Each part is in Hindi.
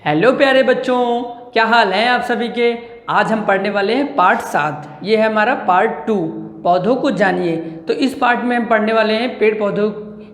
हेलो प्यारे बच्चों, क्या हाल है आप सभी के। आज हम पढ़ने वाले हैं पार्ट 7। ये है हमारा पार्ट 2, पौधों को जानिए। तो इस पार्ट में हम पढ़ने वाले हैं पेड़ पौधों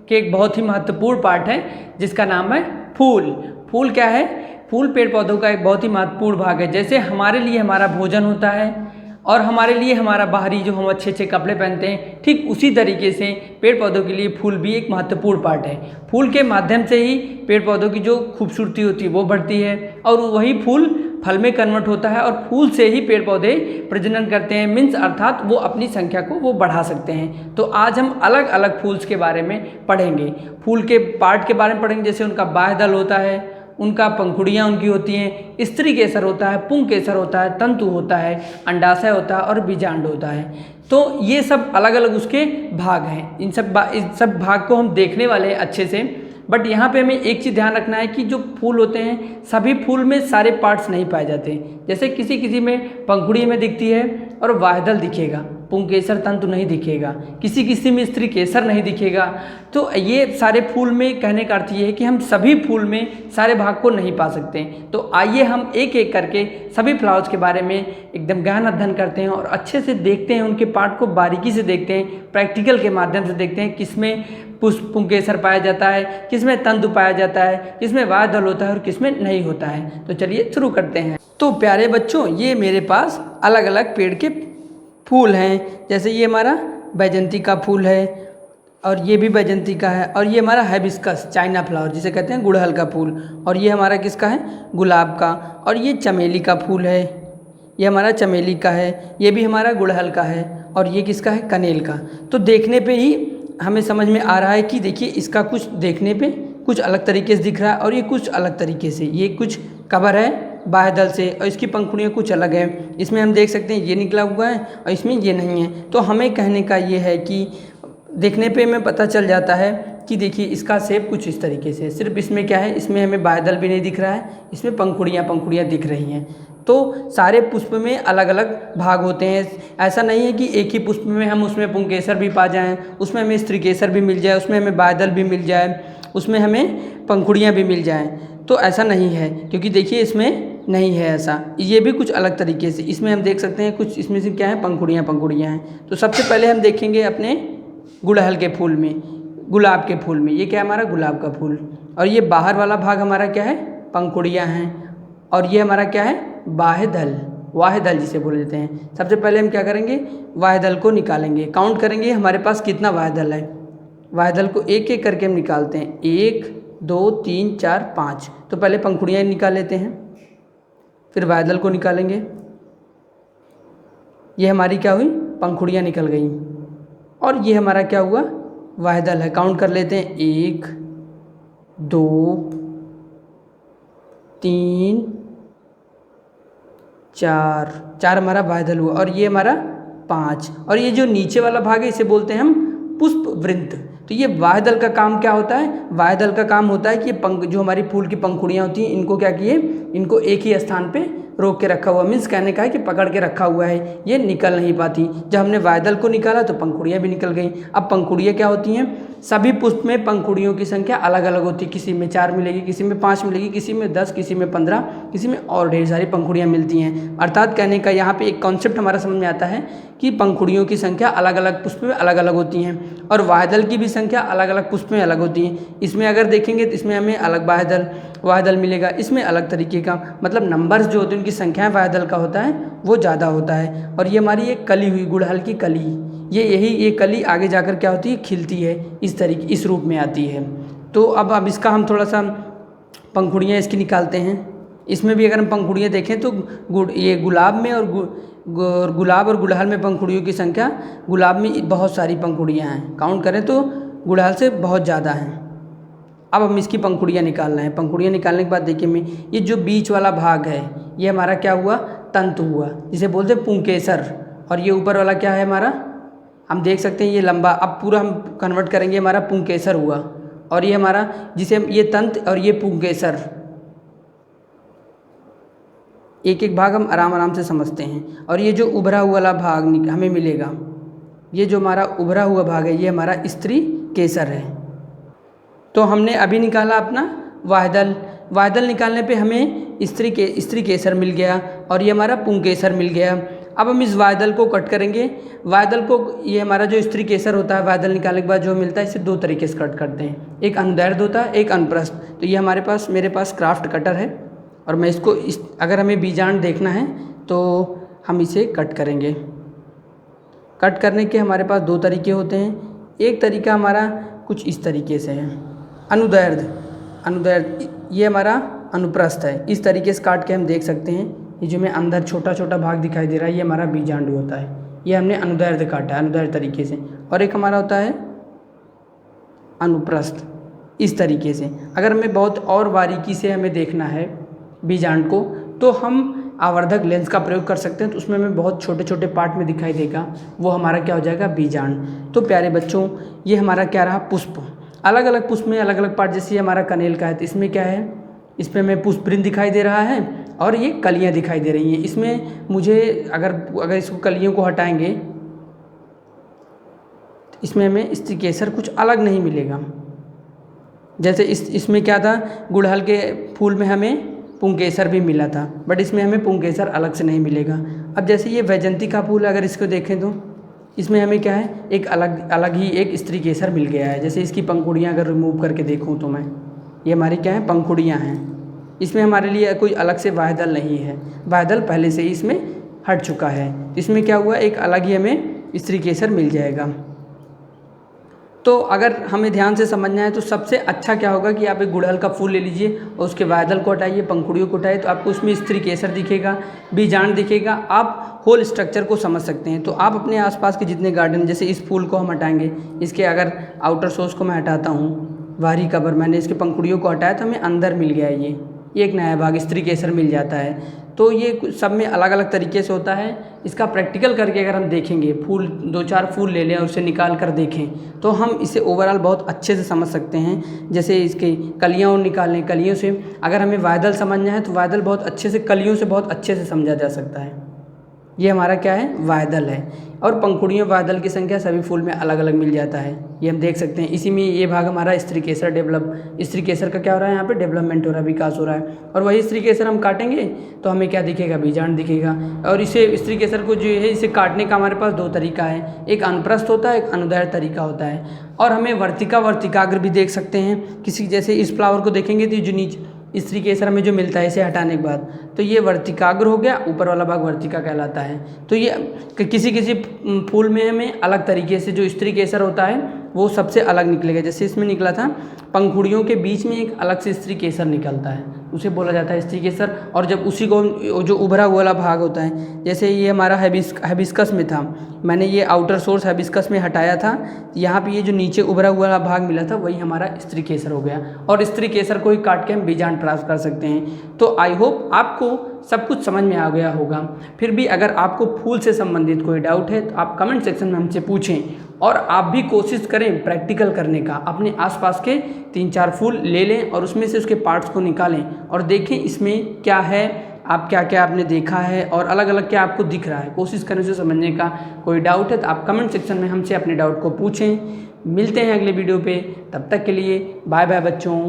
के एक बहुत ही महत्वपूर्ण पार्ट है जिसका नाम है फूल। फूल क्या है? फूल पेड़ पौधों का एक बहुत ही महत्वपूर्ण भाग है। जैसे हमारे लिए हमारा भोजन होता है और हमारे लिए हमारा बाहरी जो हम अच्छे अच्छे कपड़े पहनते हैं, ठीक उसी तरीके से पेड़ पौधों के लिए फूल भी एक महत्वपूर्ण पार्ट है। फूल के माध्यम से ही पेड़ पौधों की जो खूबसूरती होती है वो बढ़ती है और वही फूल फल में कन्वर्ट होता है और फूल से ही पेड़ पौधे प्रजनन करते हैं। मीन्स अर्थात वो अपनी संख्या को वो बढ़ा सकते हैं। तो आज हम अलग अलग फूल्स के बारे में पढ़ेंगे। फूल के पार्ट के बारे में पढ़ेंगे, जैसे उनका बाह्यदल होता है, उनका पंखुड़ियाँ उनकी होती हैं, स्त्री केसर होता है, पुंग केसर होता है, तंतु होता है, अंडाशय होता है और बीजांड होता है। तो ये सब अलग अलग उसके भाग हैं। इन सब भाग को हम देखने वाले हैं अच्छे से। बट यहाँ पे हमें एक चीज़ ध्यान रखना है कि जो फूल होते हैं सभी फूल में सारे पार्ट्स नहीं पाए जाते। जैसे किसी किसी में पंखुड़ी में दिखती है और बाह्यदल दिखेगा, पुंकेसर तंतु नहीं दिखेगा, किसी किसी में स्त्री केसर नहीं दिखेगा। तो ये सारे फूल में कहने का अर्थ ये है कि हम सभी फूल में सारे भाग को नहीं पा सकते। तो आइए हम एक एक करके सभी फ्लावर्स के बारे में एकदम गहन अध्ययन करते हैं और अच्छे से देखते हैं, उनके पार्ट को बारीकी से देखते हैं, प्रैक्टिकल के माध्यम से देखते हैं किसमें पुंकेसर पाया जाता है, किसमें तंतु पाया जाता है, किसमें बाह्यदल होता है और किसमें नहीं होता है। तो चलिए शुरू करते हैं। तो प्यारे बच्चों, ये मेरे पास अलग अलग पेड़ के फूल हैं। जैसे ये हमारा बैजंती का फूल है और ये भी बैजंती का है, और ये हमारा हाइबिस्कस चाइना फ्लावर जिसे कहते हैं गुड़हल का फूल, और ये हमारा किसका है? गुलाब का। और ये चमेली का फूल है, ये हमारा चमेली का है, ये भी हमारा गुड़हल का है, और ये किसका है? कनेल का। तो देखने पे ही हमें समझ में आ रहा है कि देखिए इसका कुछ देखने पे कुछ अलग तरीके से दिख रहा है और ये कुछ अलग तरीके से, ये कुछ कवर है बाह्यदल से और इसकी पंखुड़ियाँ कुछ अलग हैं। इसमें हम देख सकते हैं ये निकला हुआ है और इसमें ये नहीं है। तो हमें कहने का ये है कि देखने पे हमें पता चल जाता है कि देखिए इसका शेप कुछ इस तरीके से। सिर्फ इसमें क्या है, इसमें हमें बाह्यदल भी नहीं दिख रहा है, इसमें पंखुड़ियाँ दिख रही हैं। तो सारे पुष्प में अलग अलग भाग होते हैं। ऐसा नहीं है कि एक ही पुष्प में हम उसमें पुंकेसर भी पा जाएं, उसमें हमें स्त्री केसर भी मिल जाए, उसमें हमें बाह्यदल भी मिल जाए, उसमें हमें पंखुड़ियाँ भी मिल जाएं। तो ऐसा नहीं है, क्योंकि देखिए इसमें नहीं है ऐसा। ये भी कुछ अलग तरीके से, इसमें हम देख सकते हैं कुछ इसमें से क्या है, पंखुड़ियाँ हैं। तो सबसे पहले हम देखेंगे अपने गुड़हल के फूल में, गुलाब के फूल में। ये क्या है? हमारा गुलाब का फूल। और ये बाहर वाला भाग हमारा क्या है? पंखुड़ियाँ हैं। और ये हमारा क्या है? बाह्यदल, वाह्यदल जिसे बोल देते हैं। सबसे पहले हम क्या करेंगे? वाह्यदल को निकालेंगे, काउंट करेंगे हमारे पास कितना वाह्यदल है। वाह्यदल को एक एक करके हम निकालते हैं, 1 2 3 4 5। तो पहले पंखुड़ियाँ निकाल लेते हैं, फिर वाह्यदल को निकालेंगे। ये हमारी क्या हुई? पंखुड़ियाँ निकल गई। और ये हमारा क्या हुआ? वाह्यदल है। काउंट कर लेते हैं, 1 2 3 4 हमारा वाह्यदल हुआ। और ये हमारा 5। और ये जो नीचे वाला भाग है इसे बोलते हैं हम पुष्प वृंत। तो ये वाह्यदल का काम क्या होता है? वाह्यदल का काम होता है कि जो हमारी फूल की पंखुड़ियाँ होती हैं इनको क्या किए, इनको एक ही स्थान पे रोक के रखा हुआ। मीन्स कहने का है कि पकड़ के रखा हुआ है, ये निकल नहीं पाती। जब हमने वाह्यदल को निकाला तो पंखुड़ियाँ भी निकल गई। अब पंखुड़ियाँ क्या होती हैं? सभी पुष्प में पंखुड़ियों की संख्या अलग अलग होती है। किसी में 4 मिलेगी, किसी में 5 मिलेगी, किसी में 10, किसी में 15, किसी में और ढेर सारी पंखुड़ियाँ मिलती हैं। अर्थात कहने का यहाँ पे एक कॉन्सेप्ट हमारा समझ में आता है कि पंखुड़ियों की संख्या अलग अलग पुष्प में अलग अलग होती हैं और वाह्यदल की भी संख्या अलग अलग पुष्प में अलग होती हैं। इसमें अगर देखेंगे तो इसमें हमें अलग वाह्यदल मिलेगा, इसमें अलग तरीके का, मतलब नंबर्स जो होते हैं उनकी संख्याएँ वाह्यदल का होता है वो ज़्यादा होता है। और ये हमारी एक कली हुई, गुड़हल की कली, ये कली आगे जाकर क्या होती है? खिलती है, इस तरीके इस रूप में आती है। तो अब इसका हम थोड़ा सा पंखुड़ियाँ इसकी निकालते हैं। इसमें भी अगर हम पंखुड़ियाँ देखें तो ये गुलाब में और गुलाब और गुड़हल में पंखुड़ियों की संख्या, गुलाब में बहुत सारी पंखुड़ियाँ हैं, काउंट करें तो गुड़हल से बहुत ज़्यादा हैं। अब हम इसकी पंखुड़ियाँ निकाल रहे हैं। पंखुड़ियाँ निकालने के बाद देखिए ये जो बीच वाला भाग है ये हमारा क्या हुआ? तंतु हुआ, जिसे बोलते हैं पुंकेसर। और ये ऊपर वाला क्या है हमारा? हम देख सकते हैं ये लंबा, अब पूरा हम कन्वर्ट करेंगे, हमारा पुंकेसर हुआ। और ये हमारा जिसे ये तंत और ये पुंकेसर, एक एक भाग हम आराम से समझते हैं। और ये जो उभरा हुआ वाला भाग हमें मिलेगा, ये जो हमारा उभरा हुआ भाग है ये हमारा स्त्री केसर है। तो हमने अभी निकाला अपना वायदल निकालने पे हमें स्त्री केसर मिल गया और ये हमारा पुंकेसर मिल गया। अब हम इस वायदल को कट करेंगे। वायदल को, ये हमारा जो स्त्री केसर होता है, वायदल निकालने के बाद जो मिलता है इसे दो तरीके से कट करते हैं, एक अनुदैर्ध्य होता है, एक अनुप्रस्थ। तो ये मेरे पास क्राफ्ट कटर है और मैं इसको अगर हमें बीजांड देखना है तो हम इसे कट करेंगे। कट करने के हमारे पास दो तरीके होते हैं। एक तरीका हमारा कुछ इस तरीके से है, अनुदैर्ध्य ये हमारा अनुप्रस्थ है। इस तरीके से काट के हम देख सकते हैं, ये जो हमें अंदर छोटा छोटा भाग दिखाई दे रहा है ये हमारा बीजांड होता है। ये हमने अनुदैर्ध्य काटा है, अनुदैर्ध्य तरीके से। और एक हमारा होता है अनुप्रस्थ, इस तरीके से। अगर हमें बहुत और बारीकी से हमें देखना है बीजांड को तो हम आवर्धक लेंस का प्रयोग कर सकते हैं, तो उसमें हमें बहुत छोटे छोटे पार्ट में दिखाई देगा, वो हमारा क्या हो जाएगा, बीजांड। तो प्यारे बच्चों, ये हमारा क्या रहा, पुष्प। अलग अलग पुष्प में अलग अलग पार्ट, जैसे हमारा कनेल का है तो इसमें क्या है, इसमें हमें पुष्पवृंत दिखाई दे रहा है और ये कलियां दिखाई दे रही हैं। इसमें मुझे अगर इसको कलियों को हटाएंगे तो इसमें हमें स्त्री केसर कुछ अलग नहीं मिलेगा। जैसे इसमें क्या था, गुड़हल के फूल में हमें पुंकेसर भी मिला था, बट इसमें हमें पुंकेसर अलग से नहीं मिलेगा। अब जैसे ये वैजंती का फूल अगर इसको देखें तो इसमें हमें क्या है, एक अलग ही एक स्त्री केसर मिल गया है। जैसे इसकी पंखुड़ियाँ अगर रिमूव करके देखूँ तो मैं, ये हमारी क्या है, पंखुड़ियाँ हैं। इसमें हमारे लिए कोई अलग से वायदल नहीं है, वायदल पहले से ही इसमें हट चुका है। इसमें क्या हुआ, एक अलग ही हमें स्त्री केसर मिल जाएगा। तो अगर हमें ध्यान से समझना है तो सबसे अच्छा क्या होगा कि आप एक गुड़हल का फूल ले लीजिए और उसके वायदल को हटाइए, पंखुड़ियों को हटाइए, तो आपको उसमें स्त्री केसर दिखेगा, बीजांड दिखेगा, आप होल स्ट्रक्चर को समझ सकते हैं। तो आप अपने आसपास के जितने गार्डन, जैसे इस फूल को हम हटाएंगे, इसके अगर आउटर सोर्स को मैं हटाता हूँ, बाहरी कवर, मैंने इसके पंखुड़ियों को हटाया तो हमें अंदर मिल गया ये एक नया भाग स्त्री केसर मिल जाता है। तो ये सब में अलग अलग तरीके से होता है। इसका प्रैक्टिकल करके अगर हम देखेंगे, फूल 2-4 फूल ले लें और उसे निकाल कर देखें तो हम इसे ओवरऑल बहुत अच्छे से समझ सकते हैं। जैसे इसके कलियाँ निकालें, कलियों से अगर हमें वायदल समझना है तो वायदल बहुत अच्छे से, कलियों से बहुत अच्छे से समझा जा सकता है। ये हमारा क्या है, वायदल है। और पंखुड़ियों वायदल की संख्या सभी फूल में अलग अलग मिल जाता है, ये हम देख सकते हैं। इसी में ये भाग हमारा स्त्री केसर स्त्री केसर का क्या हो रहा है, यहाँ पे डेवलपमेंट हो रहा है, विकास हो रहा है। और वही स्त्री केसर हम काटेंगे तो हमें क्या दिखेगा, बीजांड दिखेगा। और इसे स्त्री केसर को जो है, इसे काटने का हमारे पास दो तरीका है, एक अनुप्रस्थ होता है, एक अनुदैर्ध्य तरीका होता है। और हमें वर्तिकाग्र भी देख सकते हैं। किसी जैसे इस फ्लावर को देखेंगे तो जो नीचे स्त्री केसर में जो मिलता है इसे हटाने के बाद, तो ये वर्तिकाग्र हो गया, ऊपर वाला भाग वर्तिका कहलाता है। तो ये किसी फूल में हमें अलग तरीके से जो स्त्री केसर होता है वो सबसे अलग निकलेगा। जैसे इसमें निकला था, पंखुड़ियों के बीच में एक अलग से स्त्री केसर निकलता है, उसे बोला जाता है स्त्री केसर। और जब उसी को जो उभरा हुआ वाला भाग होता है, जैसे ये हमारा हिबिस्कस में था, मैंने ये आउटर सोर्स हिबिस्कस में हटाया था, यहाँ पे ये जो नीचे उभरा हुआ वाला भाग मिला था वही हमारा स्त्री केसर हो गया। और स्त्री केसर को ही काट के हम बीजांड प्राप्त कर सकते हैं। तो आई होप आपको सब कुछ समझ में आ गया होगा। फिर भी अगर आपको फूल से संबंधित कोई डाउट है तो आप कमेंट सेक्शन में हमसे पूछें और आप भी कोशिश करें प्रैक्टिकल करने का। अपने आसपास के 3-4 फूल ले लें और उसमें से उसके पार्ट्स को निकालें और देखें इसमें क्या है, आप क्या आपने देखा है और अलग अलग क्या आपको दिख रहा है। कोशिश करें उसे समझने का। कोई डाउट है तो आप कमेंट सेक्शन में हमसे अपने डाउट को पूछें। मिलते हैं अगले वीडियो पे, तब तक के लिए बाय बाय बच्चों।